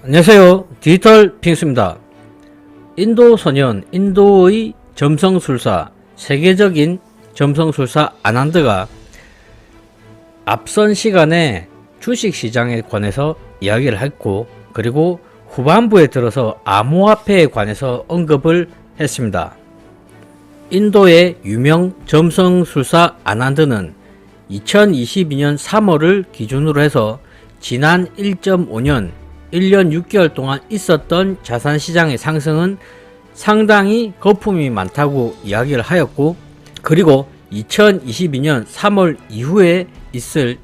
안녕하세요. 디지털 핑스입니다. 인도 소년, 인도의 점성술사, 세계적인 점성술사 아난드가 앞선 시간에 주식시장에 관해서 이야기를 했고, 그리고 후반부에 들어서 암호화폐에 관해서 언급을 했습니다. 인도의 유명 점성술사 아난드는 2022년 3월을 기준으로 해서 지난 1.5년 1년 6개월 동안 있었던 자산시장의 상승은 상당히 거품이 많다고 이야기를 하였고, 그리고 2022년 3월 이후에 있을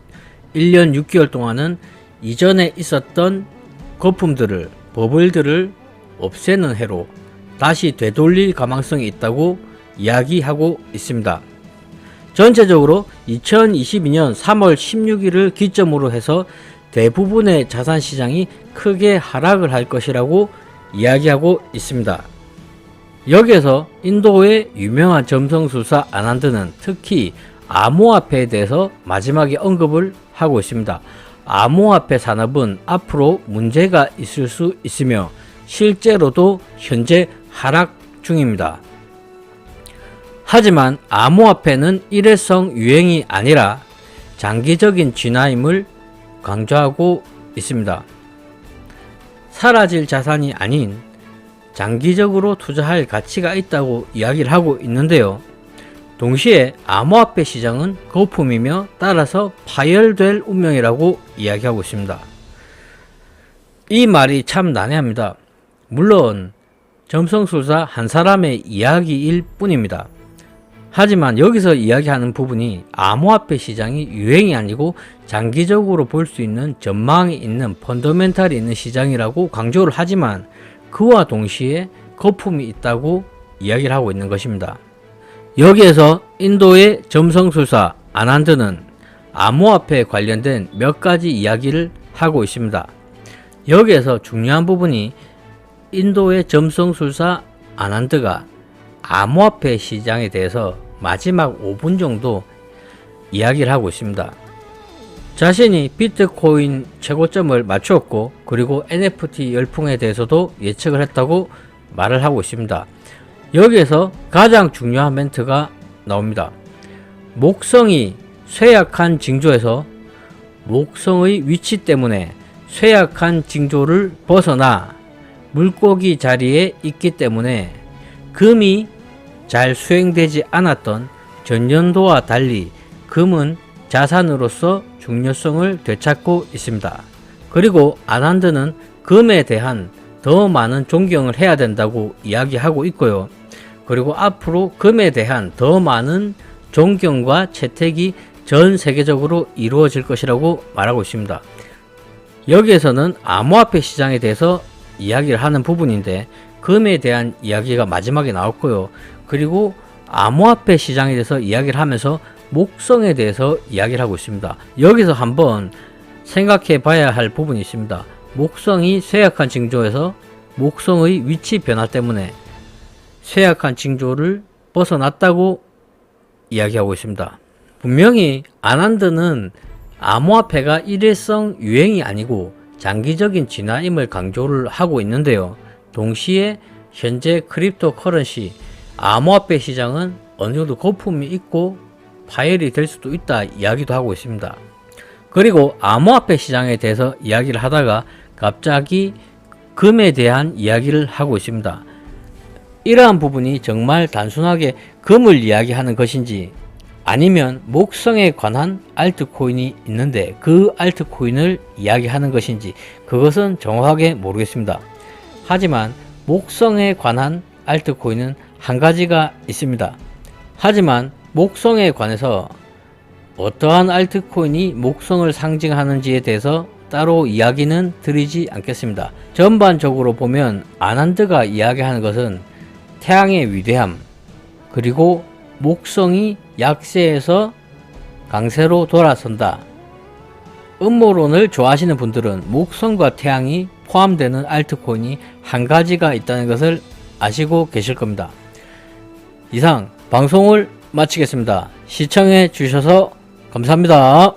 1년 6개월 동안은 이전에 있었던 거품들을, 버블들을 없애는 해로 다시 되돌릴 가망성이 있다고 이야기하고 있습니다. 전체적으로 2022년 3월 16일을 기점으로 해서 대부분의 자산시장이 크게 하락을 할 것이라고 이야기하고 있습니다. 여기에서 인도의 유명한 점성술사 아난드는 특히 암호화폐에 대해서 마지막에 언급을 하고 있습니다. 암호화폐 산업은 앞으로 문제가 있을 수 있으며 실제로도 현재 하락 중입니다. 하지만 암호화폐는 일회성 유행이 아니라 장기적인 진화임을 강조하고 있습니다. 사라질 자산이 아닌 장기적으로 투자할 가치가 있다고 이야기를 하고 있는데요. 동시에 암호화폐 시장은 거품이며 따라서 파열될 운명이라고 이야기하고 있습니다. 이 말이 참 난해합니다. 물론 점성술사 한 사람의 이야기일 뿐입니다. 하지만 여기서 이야기하는 부분이 암호화폐 시장이 유행이 아니고 장기적으로 볼 수 있는 전망이 있는 펀더멘탈이 있는 시장이라고 강조를 하지만 그와 동시에 거품이 있다고 이야기를 하고 있는 것입니다. 여기에서 인도의 점성술사 아난드는 암호화폐에 관련된 몇 가지 이야기를 하고 있습니다. 여기에서 중요한 부분이 인도의 점성술사 아난드가 암호화폐 시장에 대해서 마지막 5분 정도 이야기를 하고 있습니다. 자신이 비트코인 최고점을 맞추었고, 그리고 NFT 열풍에 대해서도 예측을 했다고 말을 하고 있습니다. 여기에서 가장 중요한 멘트가 나옵니다. 목성이 쇠약한 징조에서 목성의 위치 때문에 쇠약한 징조를 벗어나 물고기 자리에 있기 때문에 금이 잘 수행되지 않았던 전년도와 달리 금은 자산으로서 중요성을 되찾고 있습니다. 그리고 아난드는 금에 대한 더 많은 존경을 해야 된다고 이야기하고 있고요. 그리고 앞으로 금에 대한 더 많은 존경과 채택이 전 세계적으로 이루어질 것이라고 말하고 있습니다. 여기에서는 암호화폐 시장에 대해서 이야기를 하는 부분인데 금에 대한 이야기가 마지막에 나왔고요. 그리고 암호화폐 시장에 대해서 이야기를 하면서 목성에 대해서 이야기를 하고 있습니다. 여기서 한번 생각해 봐야 할 부분이 있습니다. 목성이 쇠약한 징조에서 목성의 위치 변화 때문에 쇠약한 징조를 벗어났다고 이야기하고 있습니다. 분명히 아난드는 암호화폐가 일회성 유행이 아니고 장기적인 진화임을 강조를 하고 있는데요. 동시에 현재 크립토 커런시, 암호화폐 시장은 어느 정도 거품이 있고 파열이 될 수도 있다 이야기도 하고 있습니다. 그리고 암호화폐 시장에 대해서 이야기를 하다가 갑자기 금에 대한 이야기를 하고 있습니다. 이러한 부분이 정말 단순하게 금을 이야기하는 것인지 아니면 목성에 관한 알트코인이 있는데 그 알트코인을 이야기하는 것인지 그것은 정확하게 모르겠습니다. 하지만 목성에 관한 알트코인은 한 가지가 있습니다. 하지만 목성에 관해서 어떠한 알트코인이 목성을 상징하는지에 대해서 따로 이야기는 드리지 않겠습니다. 전반적으로 보면 아난드가 이야기하는 것은 태양의 위대함, 그리고 목성이 약세에서 강세로 돌아선다. 음모론을 좋아하시는 분들은 목성과 태양이 포함되는 알트코인이 한 가지가 있다는 것을 아시고 계실 겁니다. 이상 방송을 마치겠습니다. 시청해 주셔서 감사합니다.